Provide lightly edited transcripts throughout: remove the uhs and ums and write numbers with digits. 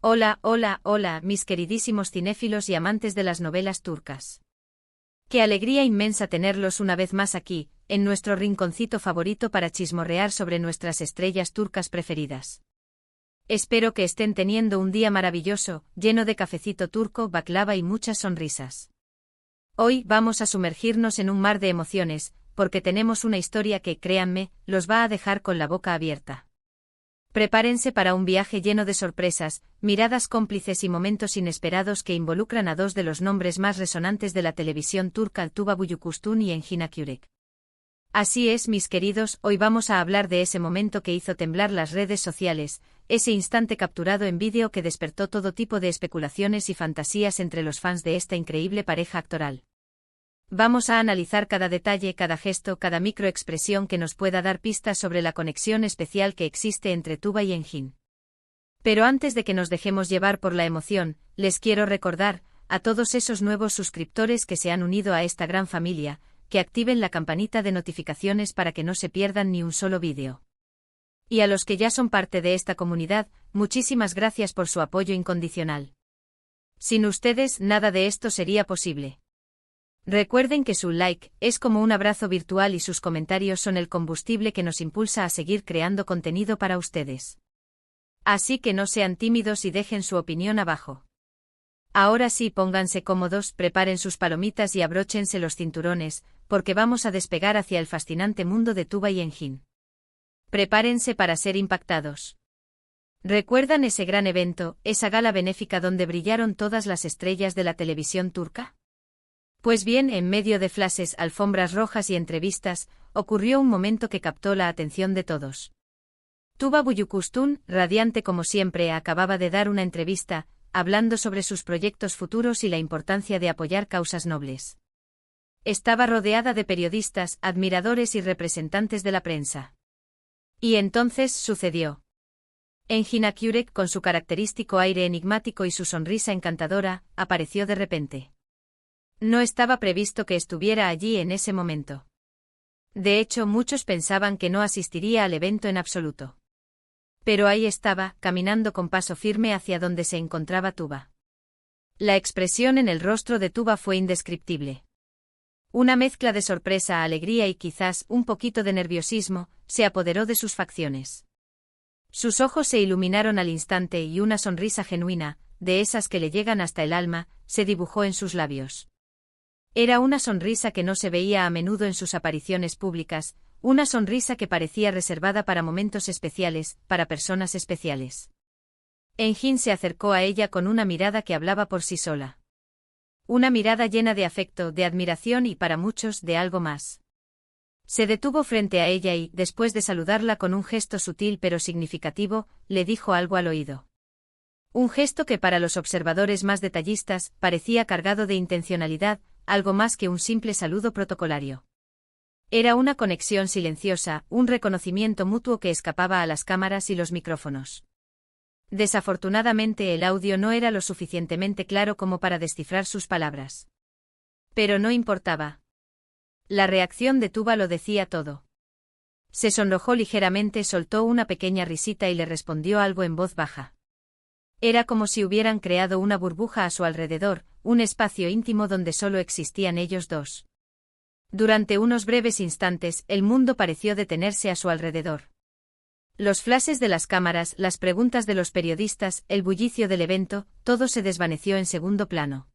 Hola, hola, hola, mis queridísimos cinéfilos y amantes de las novelas turcas. Qué alegría inmensa tenerlos una vez más aquí, en nuestro rinconcito favorito para chismorrear sobre nuestras estrellas turcas preferidas. Espero que estén teniendo un día maravilloso, lleno de cafecito turco, baklava y muchas sonrisas. Hoy vamos a sumergirnos en un mar de emociones, porque tenemos una historia que, créanme, los va a dejar con la boca abierta. Prepárense para un viaje lleno de sorpresas, miradas cómplices y momentos inesperados que involucran a dos de los nombres más resonantes de la televisión turca, Tuba Büyüküstün y Engin Akyürek. Así es, mis queridos, hoy vamos a hablar de ese momento que hizo temblar las redes sociales, ese instante capturado en vídeo que despertó todo tipo de especulaciones y fantasías entre los fans de esta increíble pareja actoral. Vamos a analizar cada detalle, cada gesto, cada microexpresión que nos pueda dar pistas sobre la conexión especial que existe entre Tuba y Engin. Pero antes de que nos dejemos llevar por la emoción, les quiero recordar, a todos esos nuevos suscriptores que se han unido a esta gran familia, que activen la campanita de notificaciones para que no se pierdan ni un solo vídeo. Y a los que ya son parte de esta comunidad, muchísimas gracias por su apoyo incondicional. Sin ustedes, nada de esto sería posible. Recuerden que su like es como un abrazo virtual y sus comentarios son el combustible que nos impulsa a seguir creando contenido para ustedes. Así que no sean tímidos y dejen su opinión abajo. Ahora sí, pónganse cómodos, preparen sus palomitas y abróchense los cinturones, porque vamos a despegar hacia el fascinante mundo de Tuba y Engin. Prepárense para ser impactados. ¿Recuerdan ese gran evento, esa gala benéfica donde brillaron todas las estrellas de la televisión turca? Pues bien, en medio de flashes, alfombras rojas y entrevistas, ocurrió un momento que captó la atención de todos. Tuba Büyüküstün, radiante como siempre, acababa de dar una entrevista, hablando sobre sus proyectos futuros y la importancia de apoyar causas nobles. Estaba rodeada de periodistas, admiradores y representantes de la prensa. Y entonces sucedió. Engin Akyürek, con su característico aire enigmático y su sonrisa encantadora, apareció de repente. No estaba previsto que estuviera allí en ese momento. De hecho, muchos pensaban que no asistiría al evento en absoluto. Pero ahí estaba, caminando con paso firme hacia donde se encontraba Tuba. La expresión en el rostro de Tuba fue indescriptible. Una mezcla de sorpresa, alegría y quizás un poquito de nerviosismo se apoderó de sus facciones. Sus ojos se iluminaron al instante y una sonrisa genuina, de esas que le llegan hasta el alma, se dibujó en sus labios. Era una sonrisa que no se veía a menudo en sus apariciones públicas, una sonrisa que parecía reservada para momentos especiales, para personas especiales. Engin se acercó a ella con una mirada que hablaba por sí sola. Una mirada llena de afecto, de admiración y, para muchos, de algo más. Se detuvo frente a ella y, después de saludarla con un gesto sutil pero significativo, le dijo algo al oído. Un gesto que para los observadores más detallistas parecía cargado de intencionalidad, algo más que un simple saludo protocolario. Era una conexión silenciosa, un reconocimiento mutuo que escapaba a las cámaras y los micrófonos. Desafortunadamente el audio no era lo suficientemente claro como para descifrar sus palabras. Pero no importaba. La reacción de Tuba lo decía todo. Se sonrojó ligeramente, soltó una pequeña risita y le respondió algo en voz baja. Era como si hubieran creado una burbuja a su alrededor, un espacio íntimo donde solo existían ellos dos. Durante unos breves instantes, el mundo pareció detenerse a su alrededor. Los flashes de las cámaras, las preguntas de los periodistas, el bullicio del evento, todo se desvaneció en segundo plano.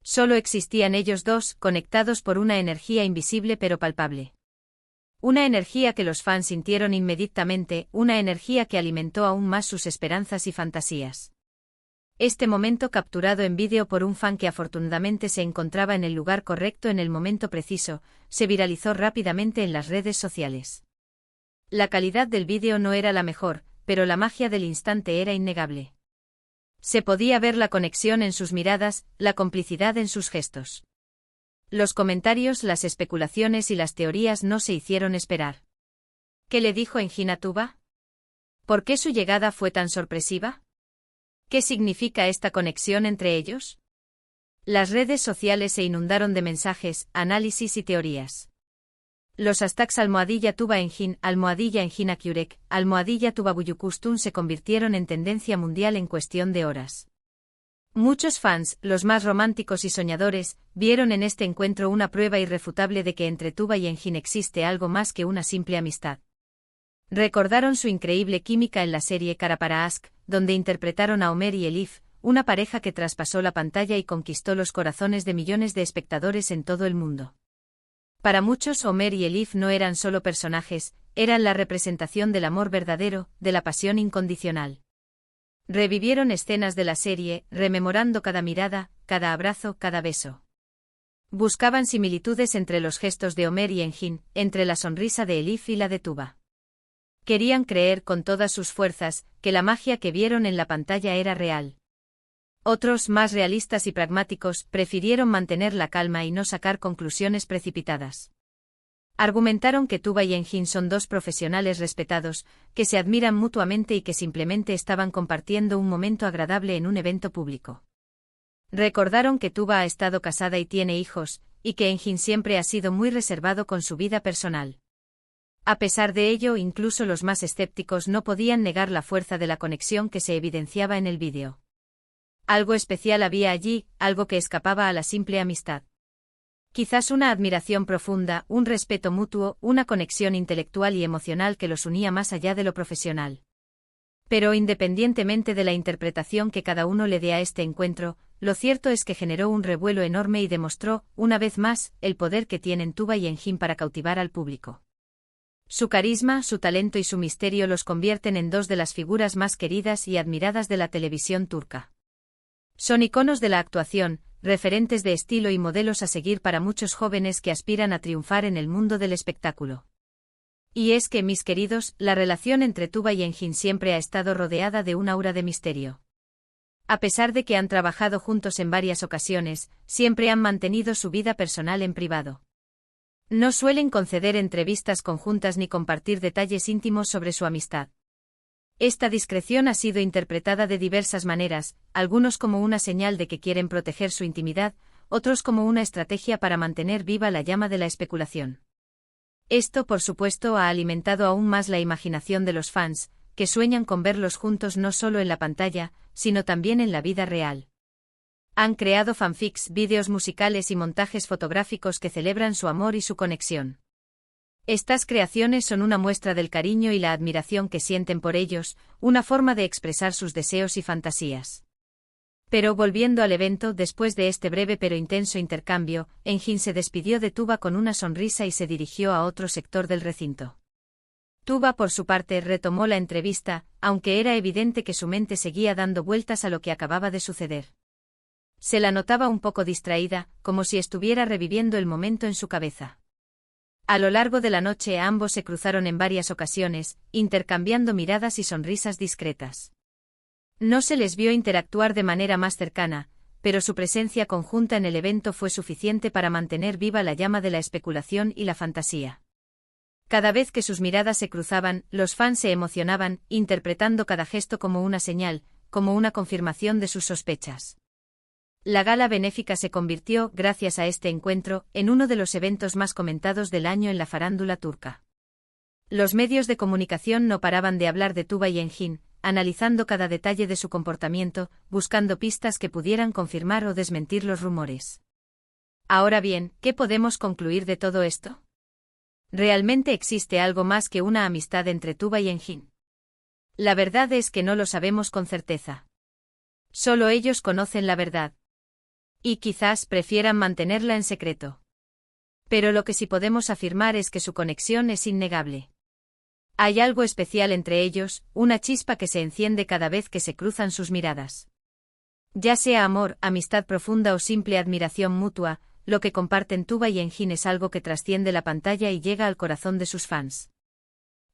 Solo existían ellos dos, conectados por una energía invisible pero palpable. Una energía que los fans sintieron inmediatamente, una energía que alimentó aún más sus esperanzas y fantasías. Este momento capturado en vídeo por un fan que afortunadamente se encontraba en el lugar correcto en el momento preciso, se viralizó rápidamente en las redes sociales. La calidad del vídeo no era la mejor, pero la magia del instante era innegable. Se podía ver la conexión en sus miradas, la complicidad en sus gestos. Los comentarios, las especulaciones y las teorías no se hicieron esperar. ¿Qué le dijo Engin a Tuba? ¿Por qué su llegada fue tan sorpresiva? ¿Qué significa esta conexión entre ellos? Las redes sociales se inundaron de mensajes, análisis y teorías. Los hashtags #Tuba Engin, #Engin Akyurek, #Tuba Buyukustun se convirtieron en tendencia mundial en cuestión de horas. Muchos fans, los más románticos y soñadores, vieron en este encuentro una prueba irrefutable de que entre Tuba y Engin existe algo más que una simple amistad. Recordaron su increíble química en la serie Kara para Ask, donde interpretaron a Omer y Elif, una pareja que traspasó la pantalla y conquistó los corazones de millones de espectadores en todo el mundo. Para muchos, Omer y Elif no eran solo personajes, eran la representación del amor verdadero, de la pasión incondicional. Revivieron escenas de la serie, rememorando cada mirada, cada abrazo, cada beso. Buscaban similitudes entre los gestos de Omer y Engin, entre la sonrisa de Elif y la de Tuba. Querían creer con todas sus fuerzas que la magia que vieron en la pantalla era real. Otros, más realistas y pragmáticos, prefirieron mantener la calma y no sacar conclusiones precipitadas. Argumentaron que Tuba y Engin son dos profesionales respetados, que se admiran mutuamente y que simplemente estaban compartiendo un momento agradable en un evento público. Recordaron que Tuba ha estado casada y tiene hijos, y que Engin siempre ha sido muy reservado con su vida personal. A pesar de ello, incluso los más escépticos no podían negar la fuerza de la conexión que se evidenciaba en el vídeo. Algo especial había allí, algo que escapaba a la simple amistad. Quizás una admiración profunda, un respeto mutuo, una conexión intelectual y emocional que los unía más allá de lo profesional. Pero independientemente de la interpretación que cada uno le dé a este encuentro, lo cierto es que generó un revuelo enorme y demostró, una vez más, el poder que tienen Tuba y Engin para cautivar al público. Su carisma, su talento y su misterio los convierten en dos de las figuras más queridas y admiradas de la televisión turca. Son iconos de la actuación, referentes de estilo y modelos a seguir para muchos jóvenes que aspiran a triunfar en el mundo del espectáculo. Y es que, mis queridos, la relación entre Tuba y Engin siempre ha estado rodeada de un aura de misterio. A pesar de que han trabajado juntos en varias ocasiones, siempre han mantenido su vida personal en privado. No suelen conceder entrevistas conjuntas ni compartir detalles íntimos sobre su amistad. Esta discreción ha sido interpretada de diversas maneras, algunos como una señal de que quieren proteger su intimidad, otros como una estrategia para mantener viva la llama de la especulación. Esto, por supuesto, ha alimentado aún más la imaginación de los fans, que sueñan con verlos juntos no solo en la pantalla, sino también en la vida real. Han creado fanfics, vídeos musicales y montajes fotográficos que celebran su amor y su conexión. Estas creaciones son una muestra del cariño y la admiración que sienten por ellos, una forma de expresar sus deseos y fantasías. Pero volviendo al evento, después de este breve pero intenso intercambio, Engin se despidió de Tuba con una sonrisa y se dirigió a otro sector del recinto. Tuba, por su parte, retomó la entrevista, aunque era evidente que su mente seguía dando vueltas a lo que acababa de suceder. Se la notaba un poco distraída, como si estuviera reviviendo el momento en su cabeza. A lo largo de la noche ambos se cruzaron en varias ocasiones, intercambiando miradas y sonrisas discretas. No se les vio interactuar de manera más cercana, pero su presencia conjunta en el evento fue suficiente para mantener viva la llama de la especulación y la fantasía. Cada vez que sus miradas se cruzaban, los fans se emocionaban, interpretando cada gesto como una señal, como una confirmación de sus sospechas. La gala benéfica se convirtió, gracias a este encuentro, en uno de los eventos más comentados del año en la farándula turca. Los medios de comunicación no paraban de hablar de Tuba y Engin, analizando cada detalle de su comportamiento, buscando pistas que pudieran confirmar o desmentir los rumores. Ahora bien, ¿qué podemos concluir de todo esto? ¿Realmente existe algo más que una amistad entre Tuba y Engin? La verdad es que no lo sabemos con certeza. Solo ellos conocen la verdad. Y quizás prefieran mantenerla en secreto. Pero lo que sí podemos afirmar es que su conexión es innegable. Hay algo especial entre ellos, una chispa que se enciende cada vez que se cruzan sus miradas. Ya sea amor, amistad profunda o simple admiración mutua, lo que comparten Tuba y Engin es algo que trasciende la pantalla y llega al corazón de sus fans.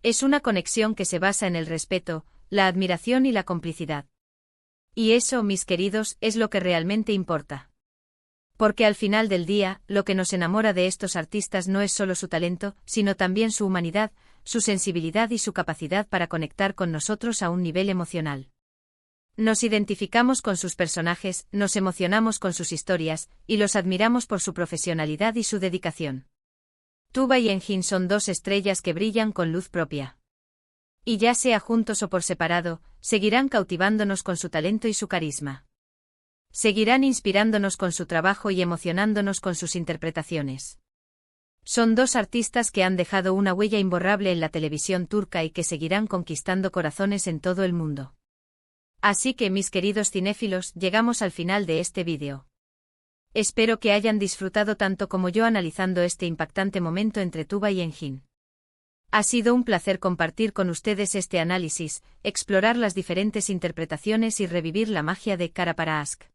Es una conexión que se basa en el respeto, la admiración y la complicidad. Y eso, mis queridos, es lo que realmente importa. Porque al final del día, lo que nos enamora de estos artistas no es solo su talento, sino también su humanidad, su sensibilidad y su capacidad para conectar con nosotros a un nivel emocional. Nos identificamos con sus personajes, nos emocionamos con sus historias, y los admiramos por su profesionalidad y su dedicación. Tuba y Engin son dos estrellas que brillan con luz propia. Y ya sea juntos o por separado, seguirán cautivándonos con su talento y su carisma. Seguirán inspirándonos con su trabajo y emocionándonos con sus interpretaciones. Son dos artistas que han dejado una huella imborrable en la televisión turca y que seguirán conquistando corazones en todo el mundo. Así que, mis queridos cinéfilos, llegamos al final de este vídeo. Espero que hayan disfrutado tanto como yo analizando este impactante momento entre Tuba y Engin. Ha sido un placer compartir con ustedes este análisis, explorar las diferentes interpretaciones y revivir la magia de Kara para Aşk.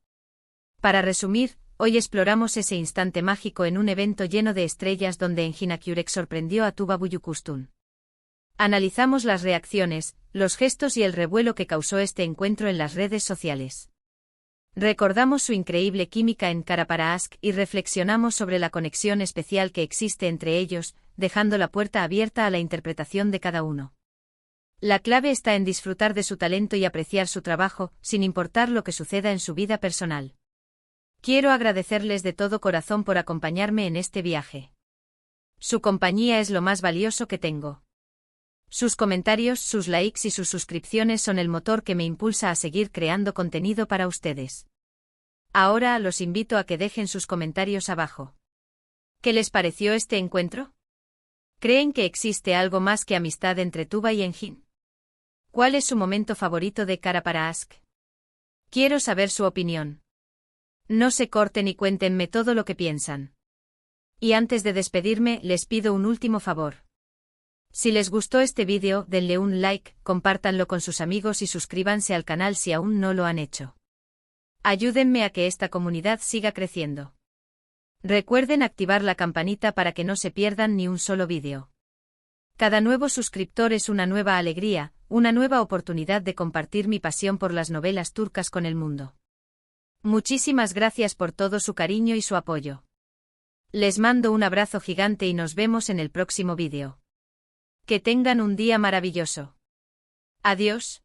Para resumir, hoy exploramos ese instante mágico en un evento lleno de estrellas donde Engin Akyurek sorprendió a Tuba Büyüküstün. Analizamos las reacciones, los gestos y el revuelo que causó este encuentro en las redes sociales. Recordamos su increíble química en Kara para Aşk y reflexionamos sobre la conexión especial que existe entre ellos, dejando la puerta abierta a la interpretación de cada uno. La clave está en disfrutar de su talento y apreciar su trabajo, sin importar lo que suceda en su vida personal. Quiero agradecerles de todo corazón por acompañarme en este viaje. Su compañía es lo más valioso que tengo. Sus comentarios, sus likes y sus suscripciones son el motor que me impulsa a seguir creando contenido para ustedes. Ahora los invito a que dejen sus comentarios abajo. ¿Qué les pareció este encuentro? ¿Creen que existe algo más que amistad entre Tuba y Engin? ¿Cuál es su momento favorito de Kara para Aşk? Quiero saber su opinión. No se corten y cuéntenme todo lo que piensan. Y antes de despedirme, les pido un último favor. Si les gustó este vídeo, denle un like, compártanlo con sus amigos y suscríbanse al canal si aún no lo han hecho. Ayúdenme a que esta comunidad siga creciendo. Recuerden activar la campanita para que no se pierdan ni un solo vídeo. Cada nuevo suscriptor es una nueva alegría, una nueva oportunidad de compartir mi pasión por las novelas turcas con el mundo. Muchísimas gracias por todo su cariño y su apoyo. Les mando un abrazo gigante y nos vemos en el próximo vídeo. Que tengan un día maravilloso. Adiós.